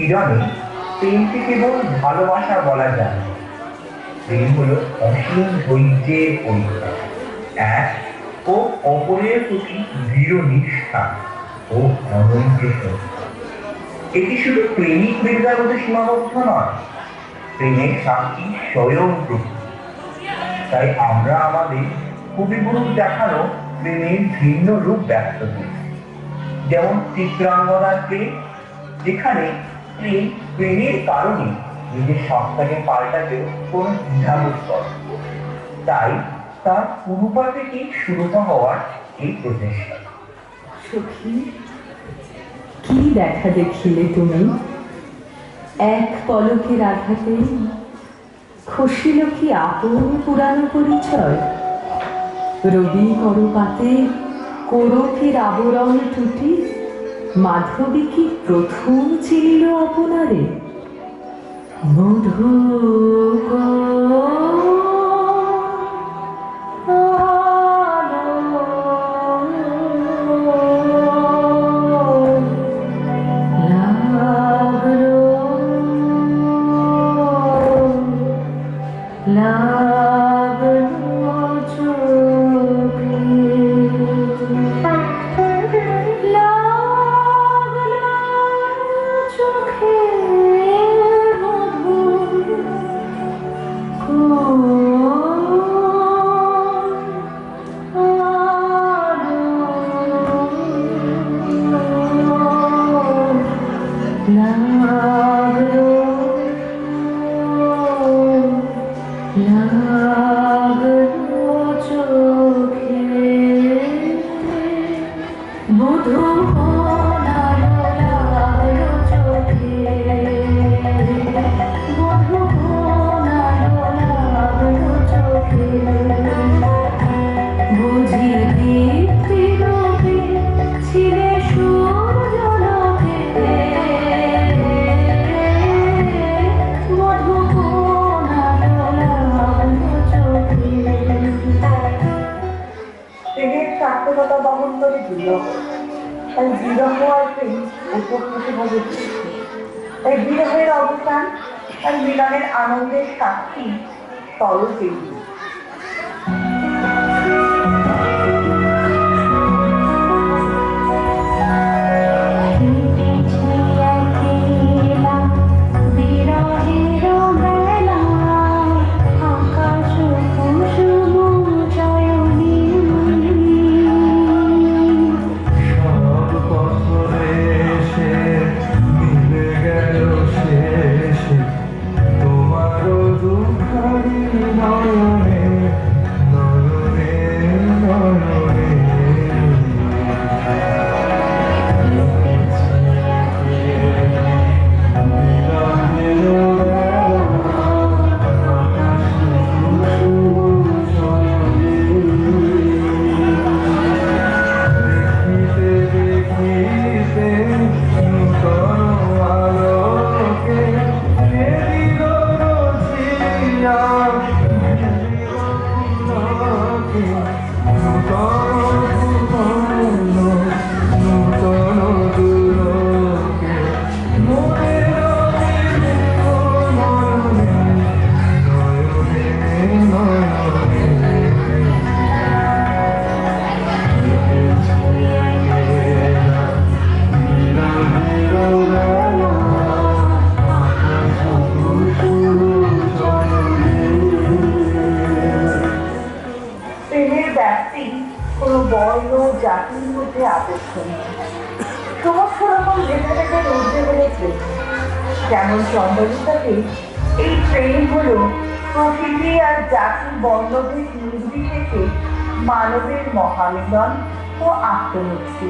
কিরণে প্রেমকে কেবল ভালোবাসা বলা যায়। প্রেম হলো অসীম ধৈর্যের পরীক্ষা, এক ও অপরের প্রতি দৃঢ় নিষ্ঠা ও অনন্ত শ্রদ্ধা। এটি শুধু প্রেমিক প্রেমিকার মধ্যে সীমাবদ্ধ নয়, প্রেমের সাক্ষী স্বয়ং প্রকৃতি। তাই আমরা আমাদের কবিগুরুর দেখানো প্রেমের ভিন্ন রূপ ব্যক্ত করেছি, যেমন চিত্রাঙ্গনার প্রেম, যেখানে প্রেমের কারণে নিজের সত্তাকে পাল্টাতে কোনো দ্বিধাবোধ করে। তাই তার অনুপা থেকে শুরুটা হওয়ার এই প্রচেষ্টা। সখী, কি দেখা দেখিলে তুমি? এক পলকের আঘাতে খসিল কি আপন পুরানো পরিচয়? রবি করপাতে কোরকের আবরণ টুটি মাধবী কি প্রথম চিনিল আপনারে? মধু তাই বিরহের অবসান আর মিলনের আনন্দের সাক্ষী তরল প্রেমী। যেমন চন্দ্রবিকাতে এই প্রেম হলো প্রকৃতি আর জাতি বর্ণভেদ নির্বিশেষে মানবের মহামিলন ও আত্মমুক্তি।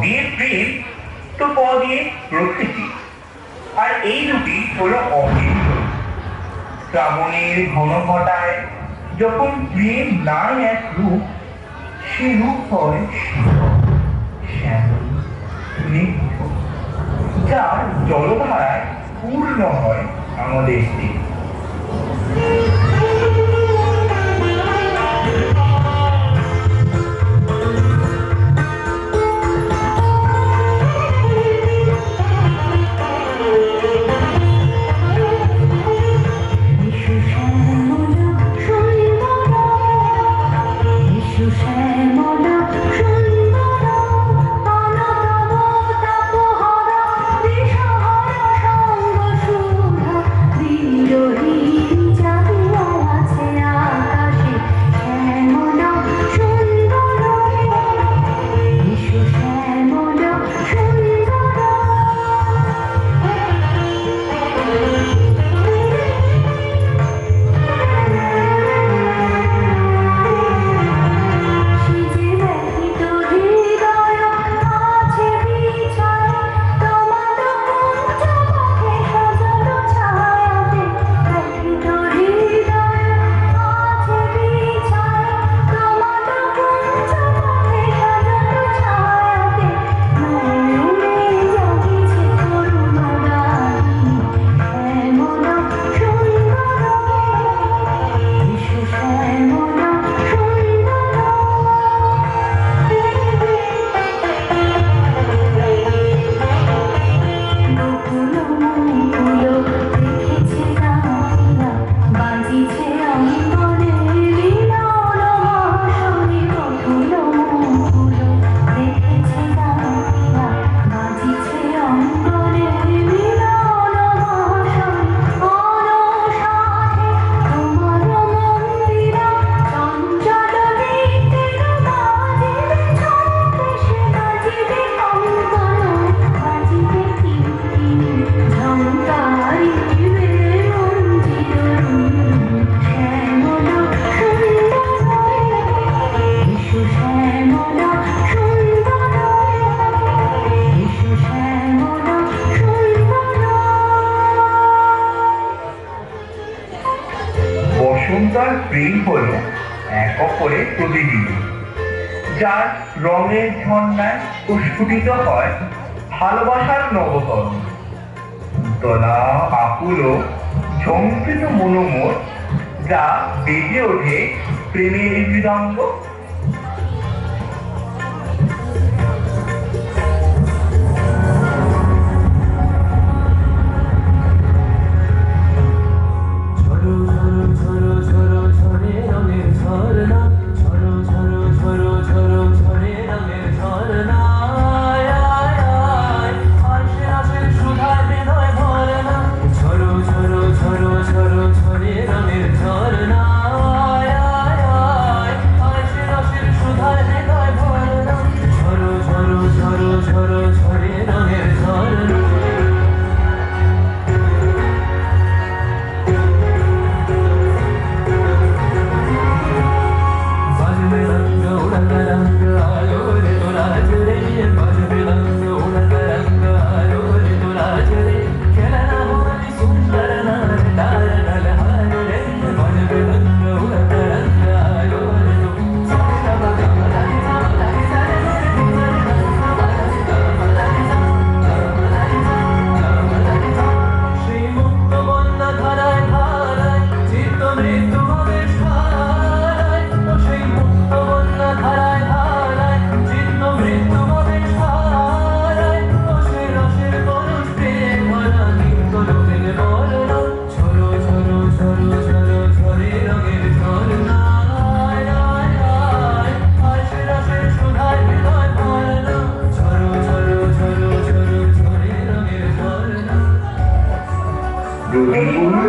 দিয়ে প্রেম, তো প দিয়ে প্রকৃতি। আর এই দুটি হলো অভিন্ন। শ্রাবণের ঘন ঘটায় যখন প্রেম নাই এক রূপ, সে রূপ হয় শীতল, শ্যামল, স্নিগ্ধ, যার জলধারায় পূর্ণ হয় আমাদের দেহ। বসন্তার প্রেম হল এক অপরের প্রতিযোগী, যার রঙের ঝর্ণায় প্রস্ফুটিত হয় ভালোবাসার নবতরণ। উত্তলা, আকুল, ঝঙ্কৃত মনোমোর, যা বেজে ওঠে প্রেমের মৃদঙ্গ।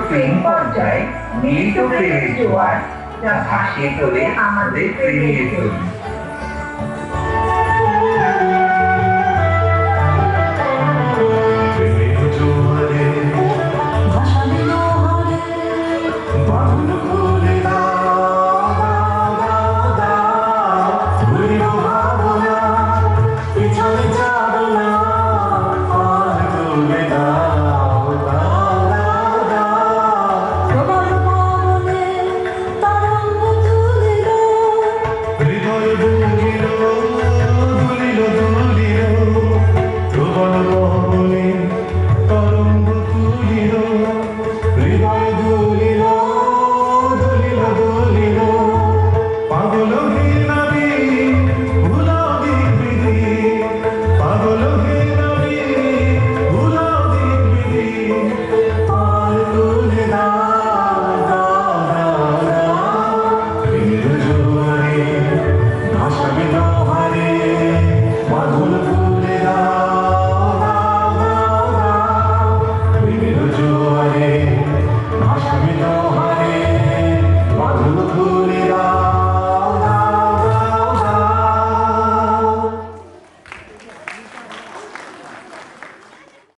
প্রেম পর্যায়ে মিলিত প্রেমের জোয়ার, যা ভাসিয়ে তোলে আমাদের প্রেমের জন্য।